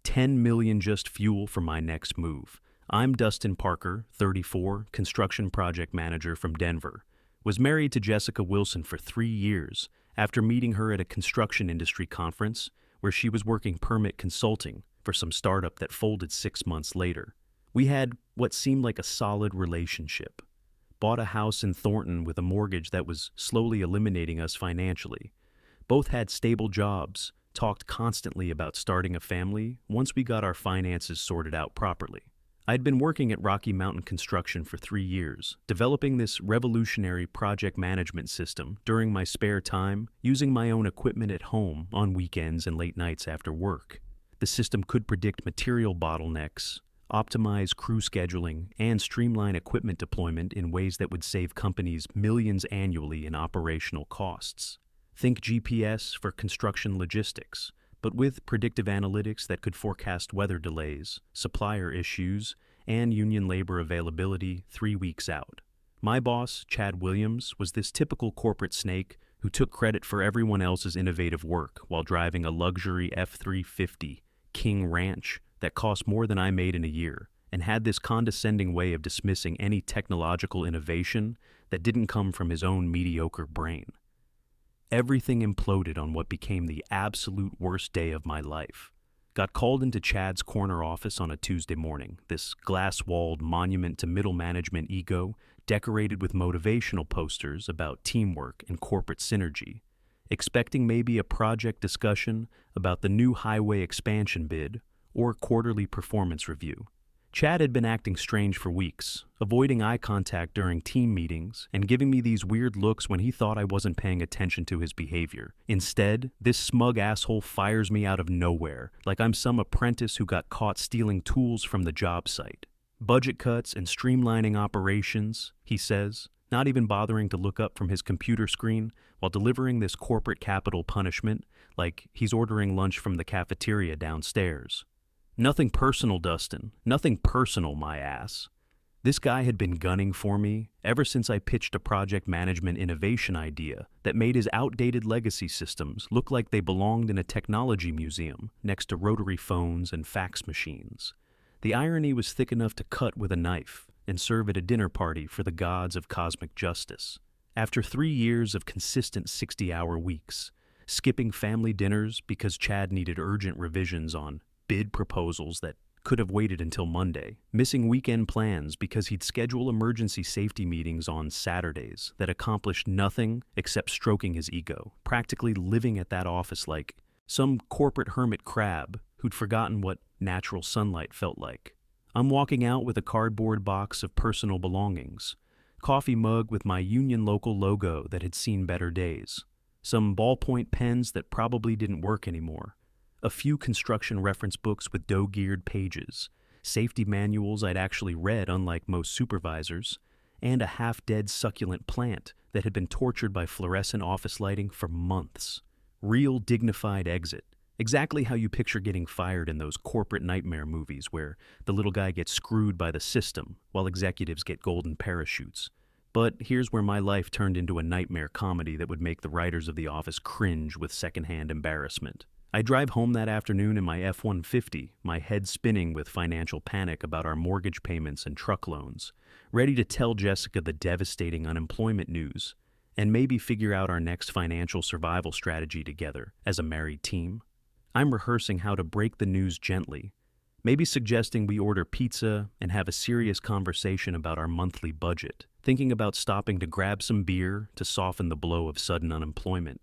10 million just fuel for my next move. I'm Dustin Parker, 34, construction project manager from Denver. Was married to Jessica Wilson for 3 years after meeting her at a construction industry conference where she was working permit consulting for some startup that folded 6 months later. We had what seemed like a solid relationship. Bought a house in Thornton with a mortgage that was slowly eliminating us financially. Both had stable jobs, talked constantly about starting a family once we got our finances sorted out properly. I'd been working at Rocky Mountain Construction for 3 years, developing this revolutionary project management system during my spare time, using my own equipment at home on weekends and late nights after work. The system could predict material bottlenecks, optimize crew scheduling, and streamline equipment deployment in ways that would save companies millions annually in operational costs. Think GPS for construction logistics, but with predictive analytics that could forecast weather delays, supplier issues, and union labor availability 3 weeks out. My boss, Chad Williams, was this typical corporate snake who took credit for everyone else's innovative work while driving a luxury F-350 King Ranch that cost more than I made in a year, and had this condescending way of dismissing any technological innovation that didn't come from his own mediocre brain. Everything imploded on what became the absolute worst day of my life. Got called into Chad's corner office on a Tuesday morning, this glass-walled monument to middle management ego, decorated with motivational posters about teamwork and corporate synergy, expecting maybe a project discussion about the new highway expansion bid or quarterly performance review. Chad had been acting strange for weeks, avoiding eye contact during team meetings and giving me these weird looks when he thought I wasn't paying attention to his behavior. Instead, this smug asshole fires me out of nowhere, like I'm some apprentice who got caught stealing tools from the job site. Budget cuts and streamlining operations, he says, not even bothering to look up from his computer screen while delivering this corporate capital punishment like he's ordering lunch from the cafeteria downstairs. Nothing personal, Dustin. Nothing personal, my ass. This guy had been gunning for me ever since I pitched a project management innovation idea that made his outdated legacy systems look like they belonged in a technology museum next to rotary phones and fax machines. The irony was thick enough to cut with a knife and serve at a dinner party for the gods of cosmic justice. After 3 years of consistent 60-hour weeks, skipping family dinners because Chad needed urgent revisions on bid proposals that could have waited until Monday, missing weekend plans because he'd schedule emergency safety meetings on Saturdays that accomplished nothing except stroking his ego, practically living at that office like some corporate hermit crab who'd forgotten what natural sunlight felt like. I'm walking out with a cardboard box of personal belongings, coffee mug with my Union Local logo that had seen better days, some ballpoint pens that probably didn't work anymore, a few construction reference books with doe-geared pages, safety manuals I'd actually read unlike most supervisors, and a half-dead succulent plant that had been tortured by fluorescent office lighting for months. Real dignified exit. Exactly how you picture getting fired in those corporate nightmare movies where the little guy gets screwed by the system while executives get golden parachutes. But here's where my life turned into a nightmare comedy that would make the writers of The Office cringe with secondhand embarrassment. I drive home that afternoon in my F-150, my head spinning with financial panic about our mortgage payments and truck loans, ready to tell Jessica the devastating unemployment news, and maybe figure out our next financial survival strategy together as a married team. I'm rehearsing how to break the news gently, maybe suggesting we order pizza and have a serious conversation about our monthly budget, thinking about stopping to grab some beer to soften the blow of sudden unemployment.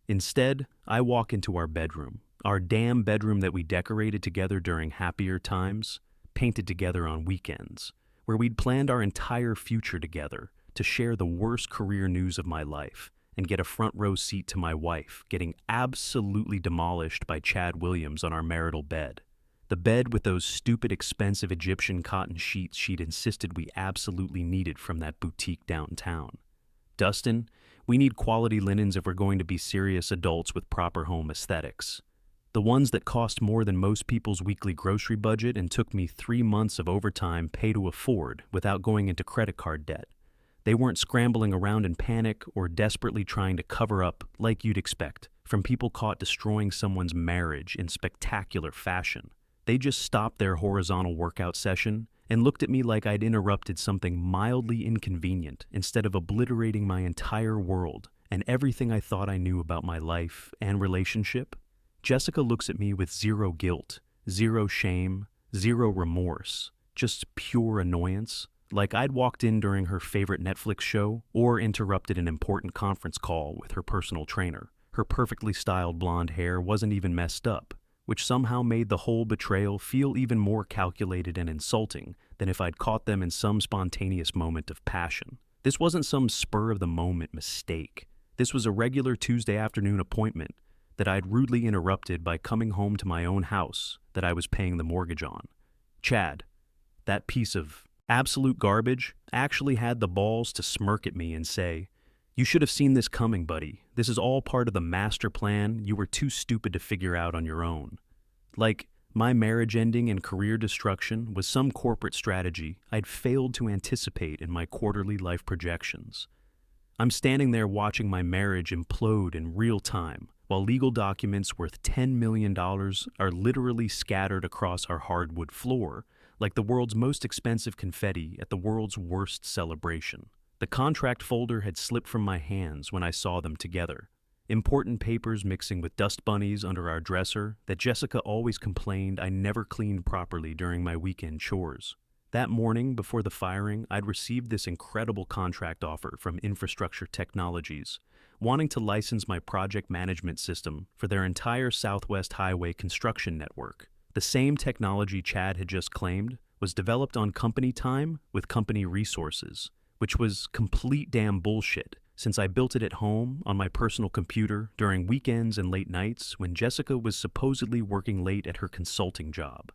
Instead, I walk into our bedroom, our damn bedroom that we decorated together during happier times, painted together on weekends, where we'd planned our entire future together to share the worst career news of my life and get a front row seat to my wife getting absolutely demolished by Chad Williams on our marital bed. The bed with those stupid expensive Egyptian cotton sheets she'd insisted we absolutely needed from that boutique downtown. Dustin, we need quality linens if we're going to be serious adults with proper home aesthetics. The ones that cost more than most people's weekly grocery budget and took me 3 months of overtime pay to afford without going into credit card debt. They weren't scrambling around in panic or desperately trying to cover up, like you'd expect, from people caught destroying someone's marriage in spectacular fashion. They just stopped their horizontal workout session and looked at me like I'd interrupted something mildly inconvenient instead of obliterating my entire world and everything I thought I knew about my life and relationship. Jessica looks at me with zero guilt, zero shame, zero remorse, just pure annoyance, like I'd walked in during her favorite Netflix show or interrupted an important conference call with her personal trainer. Her perfectly styled blonde hair wasn't even messed up, which somehow made the whole betrayal feel even more calculated and insulting than if I'd caught them in some spontaneous moment of passion. This wasn't some spur-of-the-moment mistake. This was a regular Tuesday afternoon appointment that I'd rudely interrupted by coming home to my own house that I was paying the mortgage on. Chad, that piece of absolute garbage, actually had the balls to smirk at me and say, "You should have seen this coming, buddy. This is all part of the master plan you were too stupid to figure out on your own." Like, my marriage ending and career destruction was some corporate strategy I'd failed to anticipate in my quarterly life projections. I'm standing there watching my marriage implode in real time, while legal documents worth $10 million are literally scattered across our hardwood floor, like the world's most expensive confetti at the world's worst celebration. The contract folder had slipped from my hands when I saw them together. Important papers mixing with dust bunnies under our dresser that Jessica always complained I never cleaned properly during my weekend chores. That morning, before the firing, I'd received this incredible contract offer from Infrastructure Technologies, wanting to license my project management system for their entire Southwest Highway construction network. The same technology Chad had just claimed was developed on company time with company resources, which was complete damn bullshit, since I built it at home on my personal computer during weekends and late nights when Jessica was supposedly working late at her consulting job.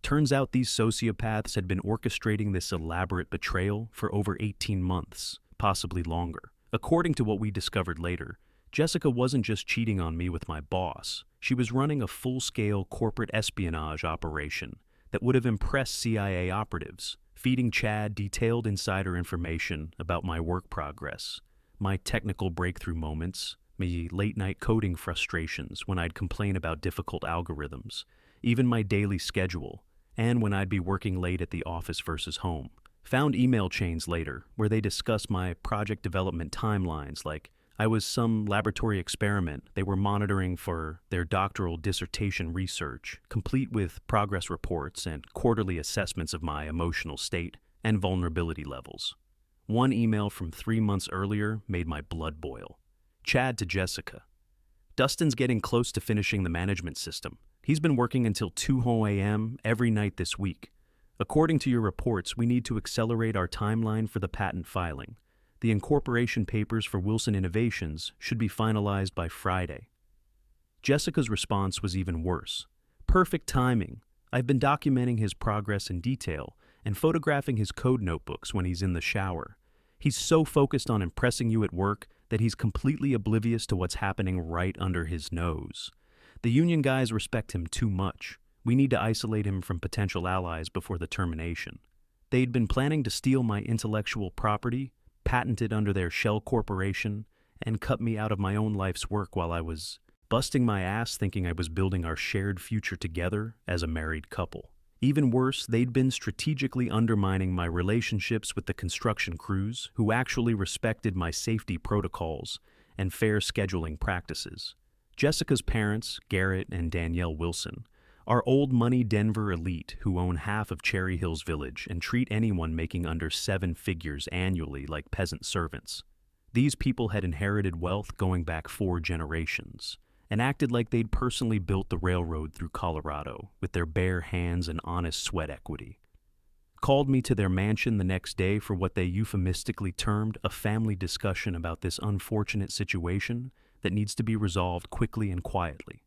Turns out these sociopaths had been orchestrating this elaborate betrayal for over 18 months, possibly longer. According to what we discovered later, Jessica wasn't just cheating on me with my boss. She was running a full-scale corporate espionage operation that would have impressed CIA operatives, feeding Chad detailed insider information about my work progress, my technical breakthrough moments, my late-night coding frustrations when I'd complain about difficult algorithms, even my daily schedule, and when I'd be working late at the office versus home. Found email chains later where they discussed my project development timelines like I was some laboratory experiment they were monitoring for their doctoral dissertation research, complete with progress reports and quarterly assessments of my emotional state and vulnerability levels. One email from 3 months earlier made my blood boil. Chad to Jessica. "Dustin's getting close to finishing the management system. He's been working until 2 a.m. every night this week. According to your reports, we need to accelerate our timeline for the patent filing. The incorporation papers for Wilson Innovations should be finalized by Friday." Jessica's response was even worse. "Perfect timing. I've been documenting his progress in detail and photographing his code notebooks when he's in the shower. He's so focused on impressing you at work that he's completely oblivious to what's happening right under his nose. The union guys respect him too much. We need to isolate him from potential allies before the termination. They'd been planning to steal my intellectual property, patent it under their shell corporation, and cut me out of my own life's work while I was busting my ass thinking I was building our shared future together as a married couple. Even worse, they'd been strategically undermining my relationships with the construction crews who actually respected my safety protocols and fair scheduling practices. Jessica's parents, Garrett and Danielle Wilson, are old money Denver elite who own half of Cherry Hills Village and treat anyone making under 7 figures annually like peasant servants. These people had inherited wealth going back 4 generations and acted like they'd personally built the railroad through Colorado with their bare hands and honest sweat equity. Called me to their mansion the next day for what they euphemistically termed a family discussion about this unfortunate situation that needs to be resolved quickly and quietly.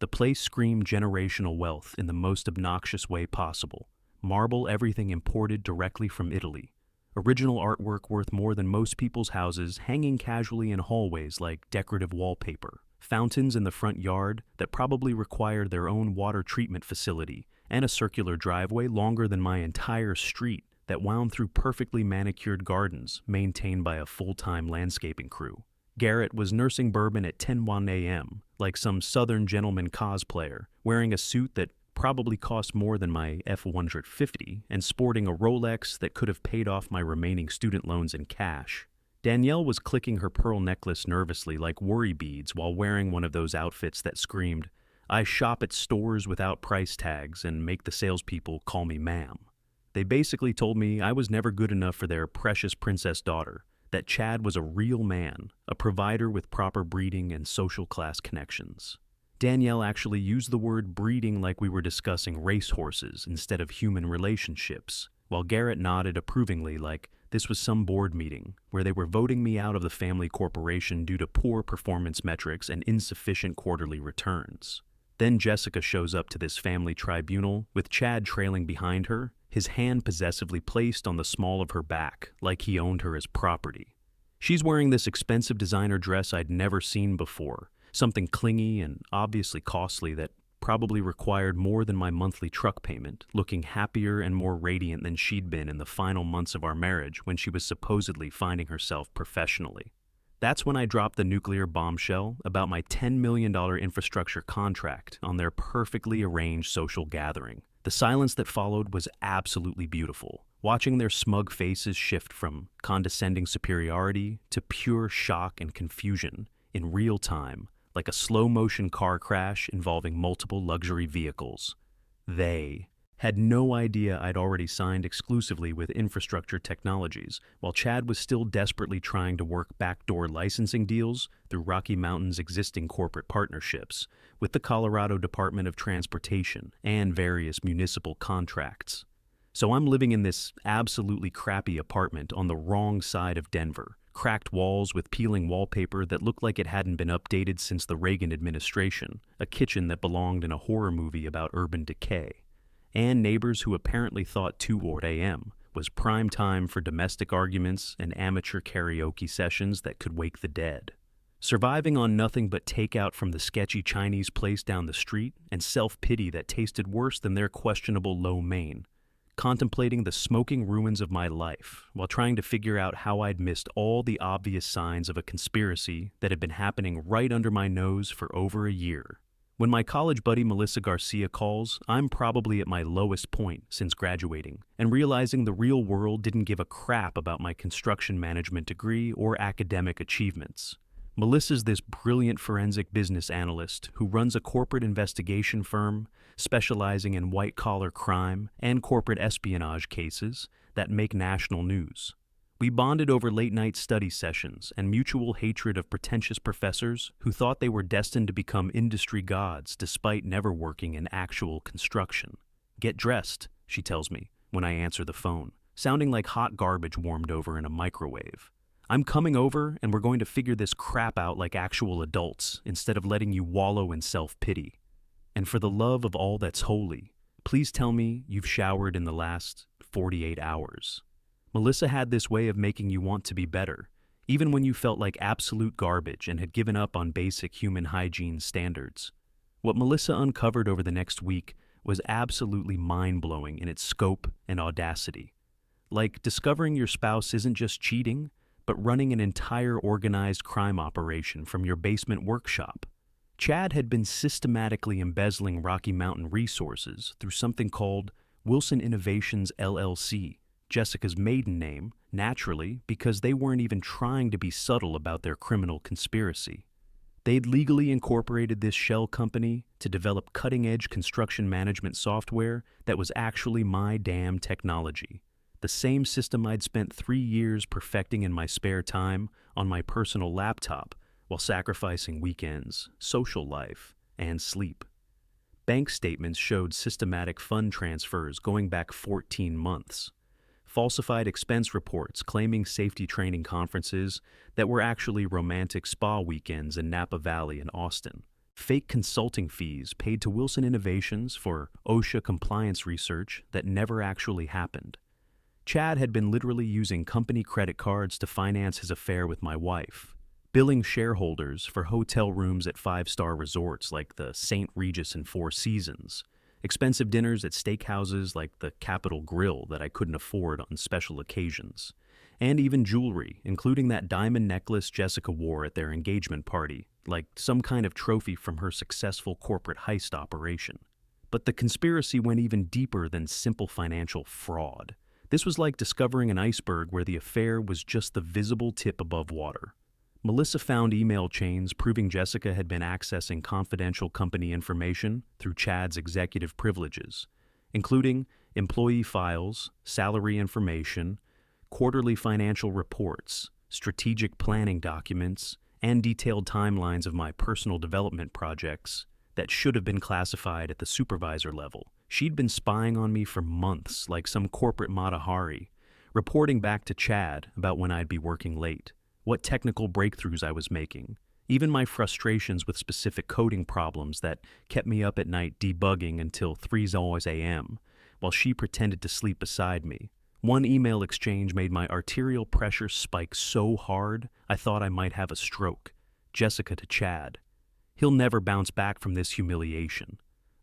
The place screamed generational wealth in the most obnoxious way possible. Marble everything imported directly from Italy. Original artwork worth more than most people's houses hanging casually in hallways like decorative wallpaper. Fountains in the front yard that probably required their own water treatment facility, and a circular driveway longer than my entire street that wound through perfectly manicured gardens maintained by a full-time landscaping crew. Garrett was nursing bourbon at 10:01 a.m., like some Southern gentleman cosplayer, wearing a suit that probably cost more than my F-150 and sporting a Rolex that could have paid off my remaining student loans in cash. Danielle was clicking her pearl necklace nervously like worry beads while wearing one of those outfits that screamed, "I shop at stores without price tags and make the salespeople call me ma'am." They basically told me I was never good enough for their precious princess daughter, that Chad was a real man, a provider with proper breeding and social class connections. Danielle actually used the word breeding like we were discussing racehorses instead of human relationships, while Garrett nodded approvingly like this was some board meeting where they were voting me out of the family corporation due to poor performance metrics and insufficient quarterly returns. Then Jessica shows up to this family tribunal with Chad trailing behind her, his hand possessively placed on the small of her back like he owned her as property. She's wearing this expensive designer dress I'd never seen before, something clingy and obviously costly that probably required more than my monthly truck payment, looking happier and more radiant than she'd been in the final months of our marriage when she was supposedly finding herself professionally. That's when I dropped the nuclear bombshell about my $10 million infrastructure contract on their perfectly arranged social gathering. The silence that followed was absolutely beautiful, watching their smug faces shift from condescending superiority to pure shock and confusion in real time, like a slow-motion car crash involving multiple luxury vehicles. They had no idea I'd already signed exclusively with Infrastructure Technologies, while Chad was still desperately trying to work backdoor licensing deals through Rocky Mountain's existing corporate partnerships with the Colorado Department of Transportation and various municipal contracts. So I'm living in this absolutely crappy apartment on the wrong side of Denver, cracked walls with peeling wallpaper that looked like it hadn't been updated since the Reagan administration, a kitchen that belonged in a horror movie about urban decay, and neighbors who apparently thought 2 a.m. was prime time for domestic arguments and amateur karaoke sessions that could wake the dead. Surviving on nothing but takeout from the sketchy Chinese place down the street and self-pity that tasted worse than their questionable lo mein. Contemplating the smoking ruins of my life while trying to figure out how I'd missed all the obvious signs of a conspiracy that had been happening right under my nose for over a year. When my college buddy Melissa Garcia calls, I'm probably at my lowest point since graduating and realizing the real world didn't give a crap about my construction management degree or academic achievements. Melissa's this brilliant forensic business analyst who runs a corporate investigation firm specializing in white-collar crime and corporate espionage cases that make national news. We bonded over late-night study sessions and mutual hatred of pretentious professors who thought they were destined to become industry gods despite never working in actual construction. "Get dressed," she tells me when I answer the phone, sounding like hot garbage warmed over in a microwave. "I'm coming over and we're going to figure this crap out like actual adults instead of letting you wallow in self-pity. And for the love of all that's holy, please tell me you've showered in the last 48 hours. Melissa had this way of making you want to be better, even when you felt like absolute garbage and had given up on basic human hygiene standards. What Melissa uncovered over the next week was absolutely mind-blowing in its scope and audacity. Like discovering your spouse isn't just cheating, but running an entire organized crime operation from your basement workshop. Chad had been systematically embezzling Rocky Mountain resources through something called Wilson Innovations LLC, Jessica's maiden name, naturally, because they weren't even trying to be subtle about their criminal conspiracy. They'd legally incorporated this shell company to develop cutting-edge construction management software that was actually my damn technology. The same system I'd spent 3 years perfecting in my spare time on my personal laptop while sacrificing weekends, social life, and sleep. Bank statements showed systematic fund transfers going back 14 months. Falsified expense reports claiming safety training conferences that were actually romantic spa weekends in Napa Valley and Austin. Fake consulting fees paid to Wilson Innovations for OSHA compliance research that never actually happened. Chad had been literally using company credit cards to finance his affair with my wife, billing shareholders for hotel rooms at 5-star resorts like the St. Regis and Four Seasons, expensive dinners at steakhouses like the Capitol Grill that I couldn't afford on special occasions, and even jewelry, including that diamond necklace Jessica wore at their engagement party, like some kind of trophy from her successful corporate heist operation. But the conspiracy went even deeper than simple financial fraud. This was like discovering an iceberg where the affair was just the visible tip above water. Melissa found email chains proving Jessica had been accessing confidential company information through Chad's executive privileges, including employee files, salary information, quarterly financial reports, strategic planning documents, and detailed timelines of my personal development projects that should have been classified at the supervisor level. She'd been spying on me for months like some corporate Mata Hari, reporting back to Chad about when I'd be working late, what technical breakthroughs I was making, even my frustrations with specific coding problems that kept me up at night debugging until 3 a.m., while she pretended to sleep beside me. One email exchange made my arterial pressure spike so hard I thought I might have a stroke. Jessica to Chad. He'll never bounce back from this humiliation.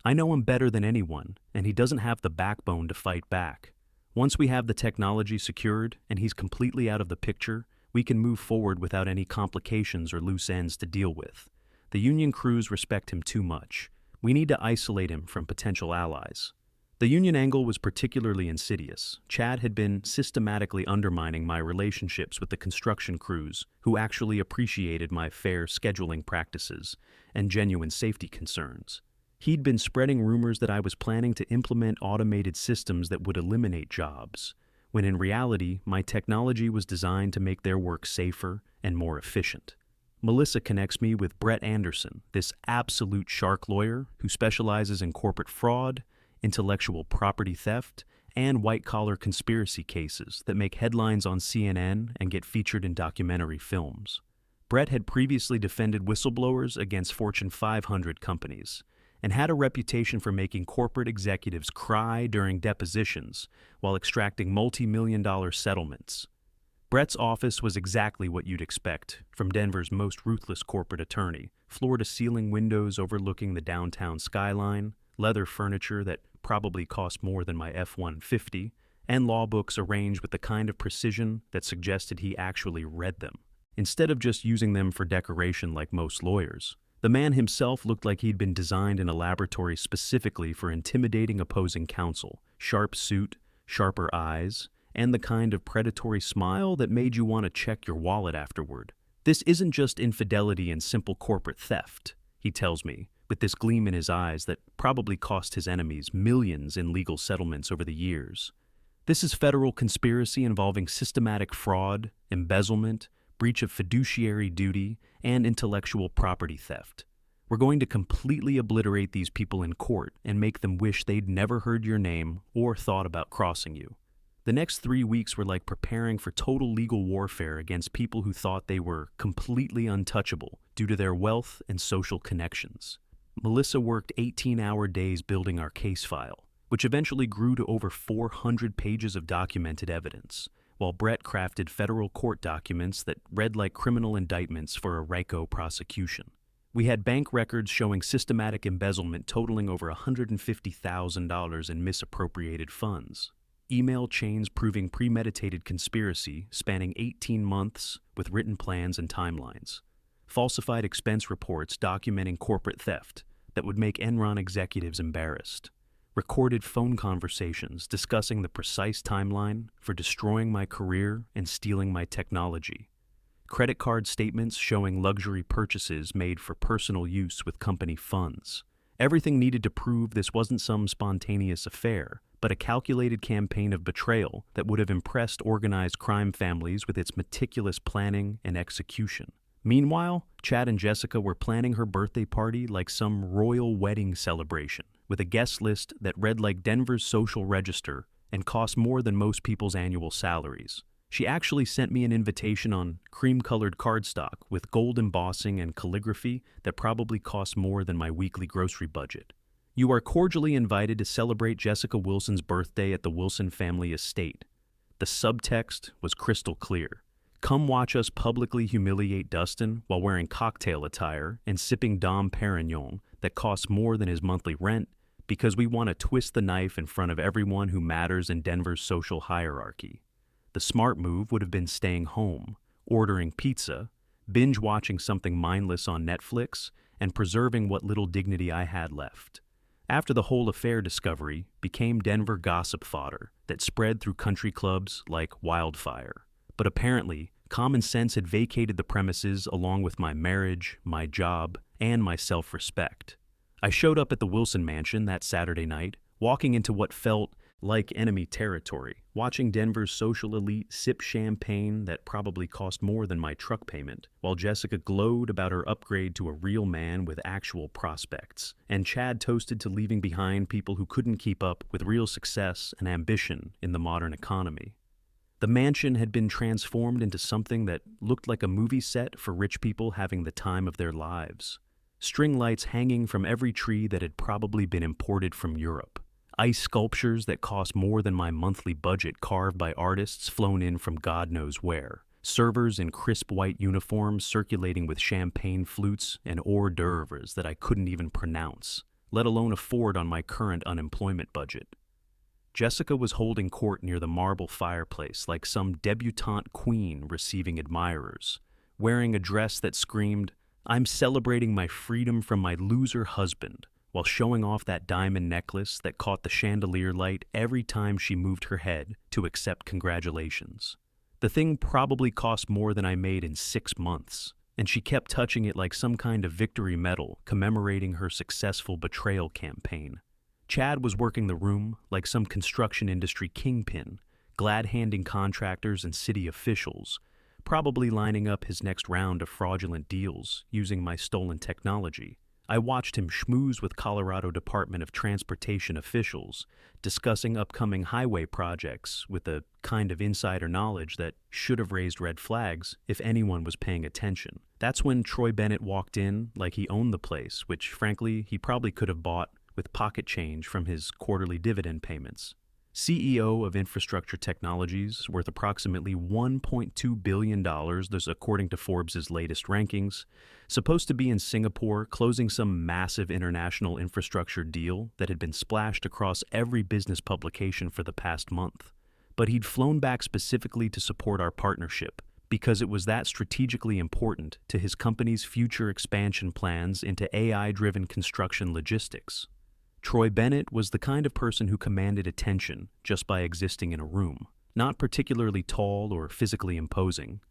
I know him better than anyone, and he doesn't have the backbone to fight back. Once we have the technology secured and he's completely out of the picture, we can move forward without any complications or loose ends to deal with. The Union crews respect him too much. We need to isolate him from potential allies. The Union angle was particularly insidious. Chad had been systematically undermining my relationships with the construction crews, who actually appreciated my fair scheduling practices and genuine safety concerns. He'd been spreading rumors that I was planning to implement automated systems that would eliminate jobs, when in reality, my technology was designed to make their work safer and more efficient. Melissa connects me with Brett Anderson, this absolute shark lawyer who specializes in corporate fraud, intellectual property theft, and white-collar conspiracy cases that make headlines on CNN and get featured in documentary films. Brett had previously defended whistleblowers against Fortune 500 companies and had a reputation for making corporate executives cry during depositions while extracting multi-million-dollar settlements. Brett's office was exactly what you'd expect from Denver's most ruthless corporate attorney: floor-to-ceiling windows overlooking the downtown skyline, leather furniture that probably cost more than my F-150, and law books arranged with the kind of precision that suggested he actually read them, instead of just using them for decoration like most lawyers. The man himself looked like he'd been designed in a laboratory specifically for intimidating opposing counsel: sharp suit, sharper eyes, and the kind of predatory smile that made you want to check your wallet afterward. This isn't just infidelity and simple corporate theft, he tells me, with this gleam in his eyes that probably cost his enemies millions in legal settlements over the years. This is federal conspiracy involving systematic fraud, embezzlement, breach of fiduciary duty, and intellectual property theft. We're going to completely obliterate these people in court and make them wish they'd never heard your name or thought about crossing you. The next 3 weeks were like preparing for total legal warfare against people who thought they were completely untouchable due to their wealth and social connections. Melissa worked 18-hour days building our case file, which eventually grew to over 400 pages of documented evidence, while Brett crafted federal court documents that read like criminal indictments for a RICO prosecution. We had bank records showing systematic embezzlement totaling over $150,000 in misappropriated funds, email chains proving premeditated conspiracy spanning 18 months with written plans and timelines, falsified expense reports documenting corporate theft that would make Enron executives embarrassed, recorded phone conversations discussing the precise timeline for destroying my career and stealing my technology, credit card statements showing luxury purchases made for personal use with company funds. Everything needed to prove this wasn't some spontaneous affair, but a calculated campaign of betrayal that would have impressed organized crime families with its meticulous planning and execution. Meanwhile, Chad and Jessica were planning her birthday party like some royal wedding celebration, with a guest list that read like Denver's social register and cost more than most people's annual salaries. She actually sent me an invitation on cream-colored cardstock with gold embossing and calligraphy that probably cost more than my weekly grocery budget. You are cordially invited to celebrate Jessica Wilson's birthday at the Wilson family estate. The subtext was crystal clear. Come watch us publicly humiliate Dustin while wearing cocktail attire and sipping Dom Perignon that costs more than his monthly rent because we want to twist the knife in front of everyone who matters in Denver's social hierarchy. The smart move would have been staying home, ordering pizza, binge-watching something mindless on Netflix, and preserving what little dignity I had left. After the whole affair discovery became Denver gossip fodder that spread through country clubs like wildfire. But apparently, common sense had vacated the premises along with my marriage, my job, and my self-respect. I showed up at the Wilson mansion that Saturday night, walking into what felt like enemy territory, watching Denver's social elite sip champagne that probably cost more than my truck payment, while Jessica glowed about her upgrade to a real man with actual prospects, and Chad toasted to leaving behind people who couldn't keep up with real success and ambition in the modern economy. The mansion had been transformed into something that looked like a movie set for rich people having the time of their lives. String lights hanging from every tree that had probably been imported from Europe. Ice sculptures that cost more than my monthly budget carved by artists flown in from God knows where. Servers in crisp white uniforms circulating with champagne flutes and hors d'oeuvres that I couldn't even pronounce, let alone afford on my current unemployment budget. Jessica was holding court near the marble fireplace like some debutante queen receiving admirers, wearing a dress that screamed, "I'm celebrating my freedom from my loser husband," while showing off that diamond necklace that caught the chandelier light every time she moved her head to accept congratulations. The thing probably cost more than I made in 6 months, and she kept touching it like some kind of victory medal commemorating her successful betrayal campaign. Chad was working the room like some construction industry kingpin, glad-handing contractors and city officials, probably lining up his next round of fraudulent deals using my stolen technology. I watched him schmooze with Colorado Department of Transportation officials, discussing upcoming highway projects with a kind of insider knowledge that should have raised red flags if anyone was paying attention. That's when Troy Bennett walked in like he owned the place, which frankly he probably could have bought with pocket change from his quarterly dividend payments. CEO of Infrastructure Technologies, worth approximately $1.2 billion, this according to Forbes' latest rankings, supposed to be in Singapore closing some massive international infrastructure deal that had been splashed across every business publication for the past month. But he'd flown back specifically to support our partnership because it was that strategically important to his company's future expansion plans into AI-driven construction logistics. Troy Bennett was the kind of person who commanded attention just by existing in a room. Not particularly tall or physically imposing,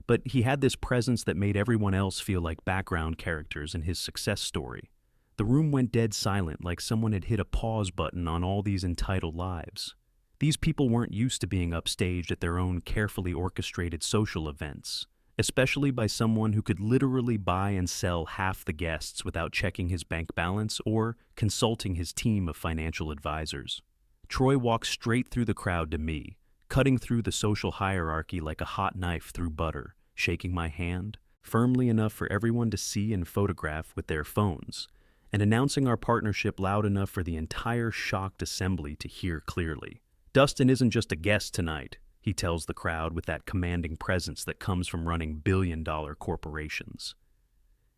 but he had this presence that made everyone else feel like background characters in his success story. The room went dead silent, like someone had hit a pause button on all these entitled lives. These people weren't used to being upstaged at their own carefully orchestrated social events, especially by someone who could literally buy and sell half the guests without checking his bank balance or consulting his team of financial advisors. Troy walked straight through the crowd to me, cutting through the social hierarchy like a hot knife through butter, shaking my hand, firmly enough for everyone to see and photograph with their phones, and announcing our partnership loud enough for the entire shocked assembly to hear clearly. "Dustin isn't just a guest tonight," he tells the crowd with that commanding presence that comes from running billion-dollar corporations.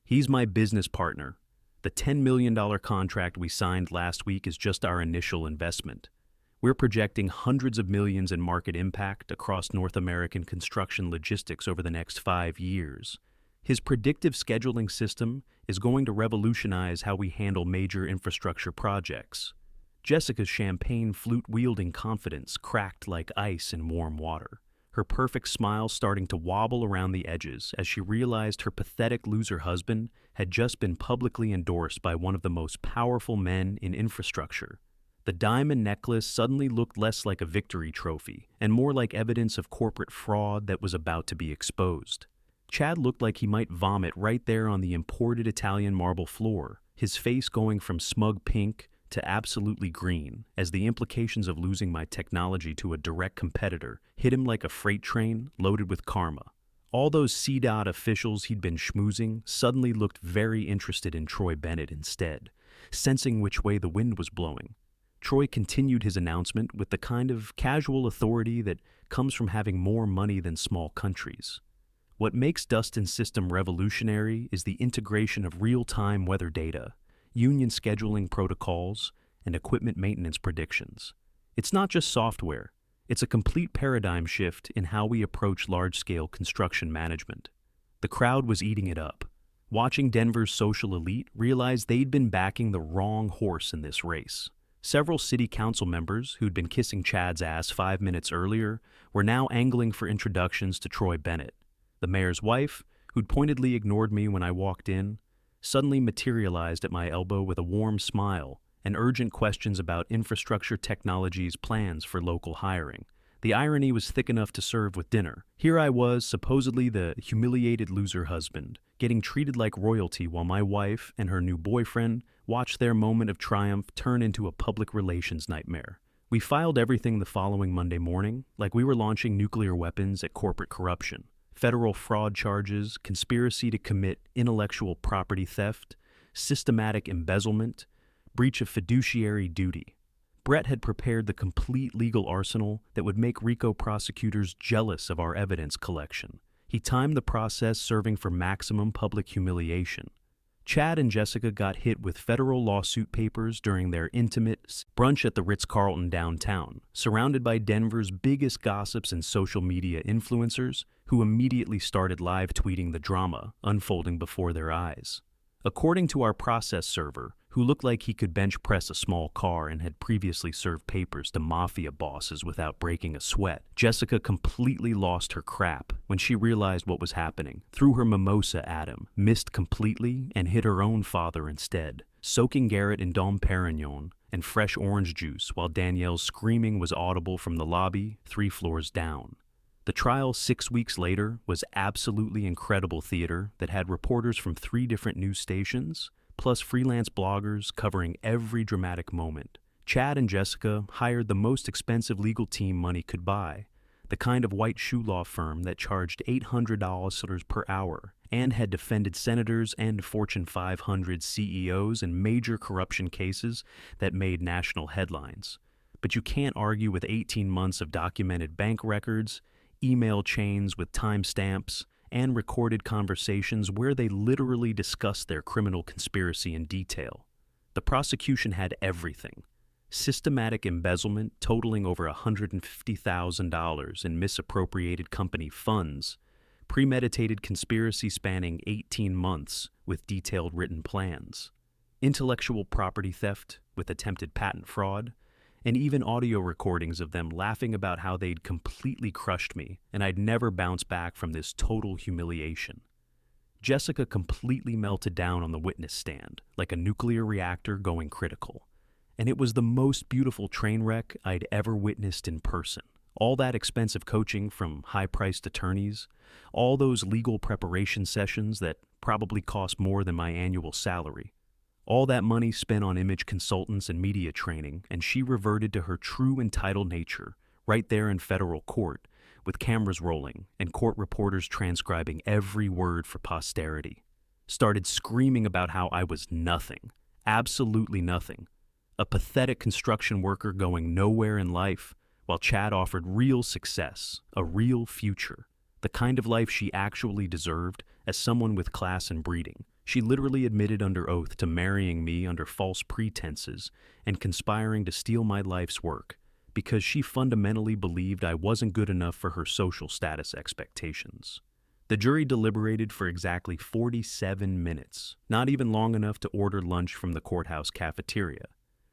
"He's my business partner. The $10 million contract we signed last week is just our initial investment. We're projecting hundreds of millions in market impact across North American construction logistics over the next 5 years. His predictive scheduling system is going to revolutionize how we handle major infrastructure projects." Jessica's champagne flute-wielding confidence cracked like ice in warm water, her perfect smile starting to wobble around the edges as she realized her pathetic loser husband had just been publicly endorsed by one of the most powerful men in infrastructure. The diamond necklace suddenly looked less like a victory trophy and more like evidence of corporate fraud that was about to be exposed. Chad looked like he might vomit right there on the imported Italian marble floor, his face going from smug pink to absolutely green, as the implications of losing my technology to a direct competitor hit him like a freight train loaded with karma. All those CDOT officials he'd been schmoozing suddenly looked very interested in Troy Bennett instead, sensing which way the wind was blowing. Troy continued his announcement with the kind of casual authority that comes from having more money than small countries. "What makes Dustin's system revolutionary is the integration of real-time weather data, union scheduling protocols, and equipment maintenance predictions. It's not just software, it's a complete paradigm shift in how we approach large-scale construction management." The crowd was eating it up. Watching Denver's social elite realized they'd been backing the wrong horse in this race. Several city council members who'd been kissing Chad's ass 5 minutes earlier were now angling for introductions to Troy Bennett. The mayor's wife, who'd pointedly ignored me when I walked in, suddenly materialized at my elbow with a warm smile and urgent questions about infrastructure technology's plans for local hiring. The irony was thick enough to serve with dinner. Here I was, supposedly the humiliated loser husband, getting treated like royalty while my wife and her new boyfriend watched their moment of triumph turn into a public relations nightmare. We filed everything the following Monday morning, like we were launching nuclear weapons at corporate corruption. Federal fraud charges, conspiracy to commit intellectual property theft, systematic embezzlement, breach of fiduciary duty. Brett had prepared the complete legal arsenal that would make RICO prosecutors jealous of our evidence collection. He timed the process serving for maximum public humiliation. Chad and Jessica got hit with federal lawsuit papers during their intimate brunch at the Ritz-Carlton downtown, surrounded by Denver's biggest gossips and social media influencers who immediately started live tweeting the drama unfolding before their eyes. According to our process server, who looked like he could bench press a small car and had previously served papers to mafia bosses without breaking a sweat, Jessica completely lost her crap when she realized what was happening, threw her mimosa at him, missed completely, and hit her own father instead, soaking Garrett in Dom Perignon and fresh orange juice while Danielle's screaming was audible from the lobby 3 floors down. The trial 6 weeks later was absolutely incredible theater that had reporters from 3 different news stations, plus freelance bloggers covering every dramatic moment. Chad and Jessica hired the most expensive legal team money could buy, the kind of white shoe law firm that charged $800 per hour and had defended senators and Fortune 500 CEOs in major corruption cases that made national headlines. But you can't argue with 18 months of documented bank records, email chains with timestamps, and recorded conversations where they literally discussed their criminal conspiracy in detail. The prosecution had everything: systematic embezzlement totaling over $150,000 in misappropriated company funds, premeditated conspiracy spanning 18 months with detailed written plans, intellectual property theft with attempted patent fraud, and even audio recordings of them laughing about how they'd completely crushed me and I'd never bounce back from this total humiliation. Jessica completely melted down on the witness stand, like a nuclear reactor going critical. And it was the most beautiful train wreck I'd ever witnessed in person. All that expensive coaching from high-priced attorneys, all those legal preparation sessions that probably cost more than my annual salary. All that money spent on image consultants and media training, and she reverted to her true entitled nature right there in federal court, with cameras rolling and court reporters transcribing every word for posterity. Started screaming about how I was nothing, absolutely nothing, a pathetic construction worker going nowhere in life, while Chad offered real success, a real future, the kind of life she actually deserved as someone with class and breeding. She literally admitted under oath to marrying me under false pretenses and conspiring to steal my life's work because she fundamentally believed I wasn't good enough for her social status expectations. The jury deliberated for exactly 47 minutes, not even long enough to order lunch from the courthouse cafeteria.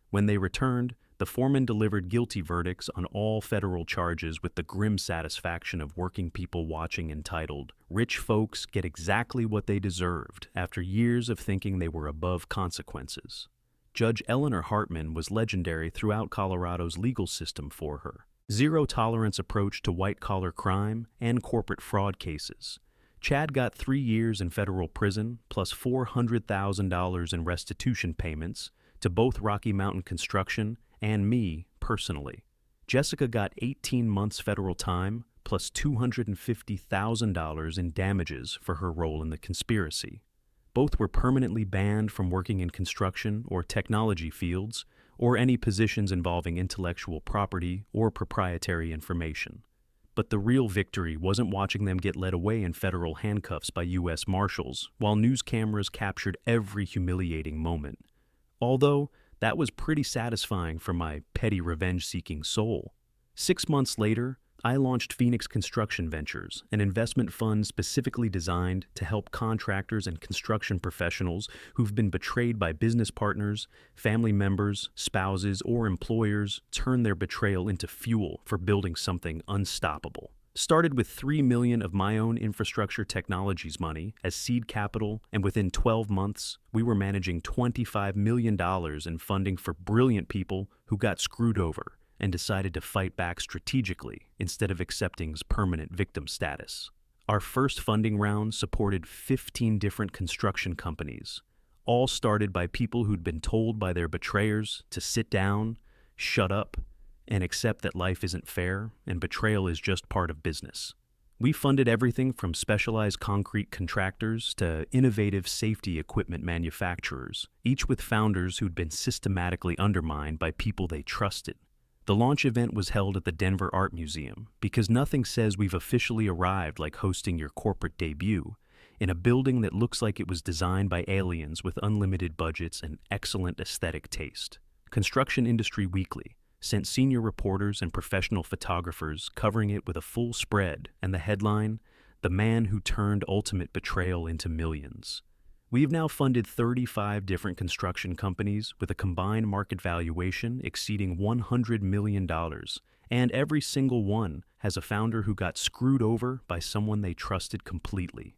When they returned, the foreman delivered guilty verdicts on all federal charges with the grim satisfaction of working people watching, entitled, "Rich Folks Get Exactly What They Deserved After Years of Thinking They Were Above Consequences." Judge Eleanor Hartman was legendary throughout Colorado's legal system for her zero-tolerance approach to white-collar crime and corporate fraud cases. Chad got 3 years in federal prison plus $400,000 in restitution payments to both Rocky Mountain Construction and me personally. Jessica got 18 months federal time plus $250,000 in damages for her role in the conspiracy. Both were permanently banned from working in construction or technology fields or any positions involving intellectual property or proprietary information. But the real victory wasn't watching them get led away in federal handcuffs by U.S. Marshals while news cameras captured every humiliating moment. Although, that was pretty satisfying for my petty revenge-seeking soul. 6 months later, I launched Phoenix Construction Ventures, an investment fund specifically designed to help contractors and construction professionals who've been betrayed by business partners, family members, spouses, or employers turn their betrayal into fuel for building something unstoppable. Started with $3 million of my own infrastructure technologies money as seed capital, and within 12 months, we were managing $25 million in funding for brilliant people who got screwed over and decided to fight back strategically instead of accepting permanent victim status. Our first funding round supported 15 different construction companies, all started by people who'd been told by their betrayers to sit down, shut up, and accept that life isn't fair and betrayal is just part of business. We funded everything from specialized concrete contractors to innovative safety equipment manufacturers, each with founders who'd been systematically undermined by people they trusted. The launch event was held at the Denver Art Museum because nothing says we've officially arrived like hosting your corporate debut in a building that looks like it was designed by aliens with unlimited budgets and excellent aesthetic taste. Construction Industry Weekly sent senior reporters and professional photographers covering it with a full spread and the headline, "The Man Who Turned Ultimate Betrayal into Millions." We have now funded 35 different construction companies with a combined market valuation exceeding $100 million, and every single one has a founder who got screwed over by someone they trusted completely.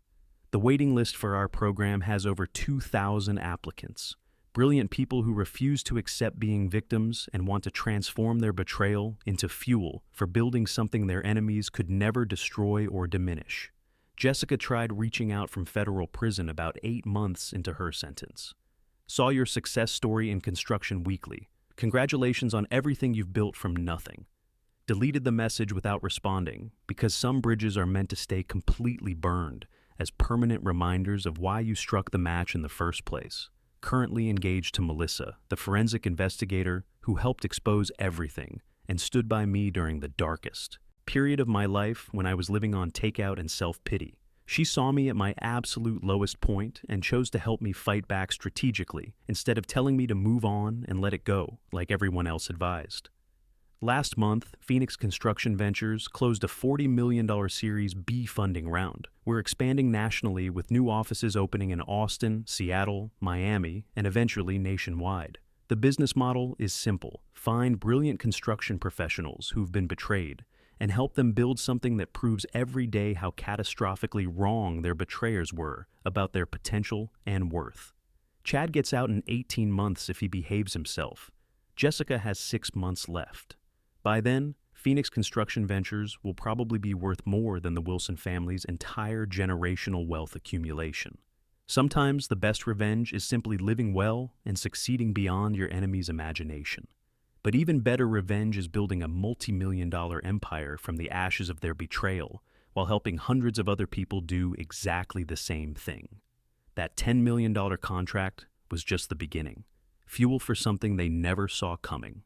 The waiting list for our program has over 2,000 applicants. Brilliant people who refuse to accept being victims and want to transform their betrayal into fuel for building something their enemies could never destroy or diminish. Jessica tried reaching out from federal prison about 8 months into her sentence. Saw your success story in Construction Weekly. Congratulations on everything you've built from nothing. Deleted the message without responding because some bridges are meant to stay completely burned as permanent reminders of why you struck the match in the first place. Currently engaged to Melissa, the forensic investigator who helped expose everything and stood by me during the darkest period of my life when I was living on takeout and self-pity. She saw me at my absolute lowest point and chose to help me fight back strategically instead of telling me to move on and let it go like everyone else advised. Last month, Phoenix Construction Ventures closed a $40 million Series B funding round. We're expanding nationally with new offices opening in Austin, Seattle, Miami, and eventually nationwide. The business model is simple. Find brilliant construction professionals who've been betrayed and help them build something that proves every day how catastrophically wrong their betrayers were about their potential and worth. Chad gets out in 18 months if he behaves himself. Jessica has 6 months left. By then, Phoenix Construction Ventures will probably be worth more than the Wilson family's entire generational wealth accumulation. Sometimes the best revenge is simply living well and succeeding beyond your enemy's imagination. But even better revenge is building a multi-million-dollar empire from the ashes of their betrayal while helping hundreds of other people do exactly the same thing. That $10 million contract was just the beginning, fuel for something they never saw coming.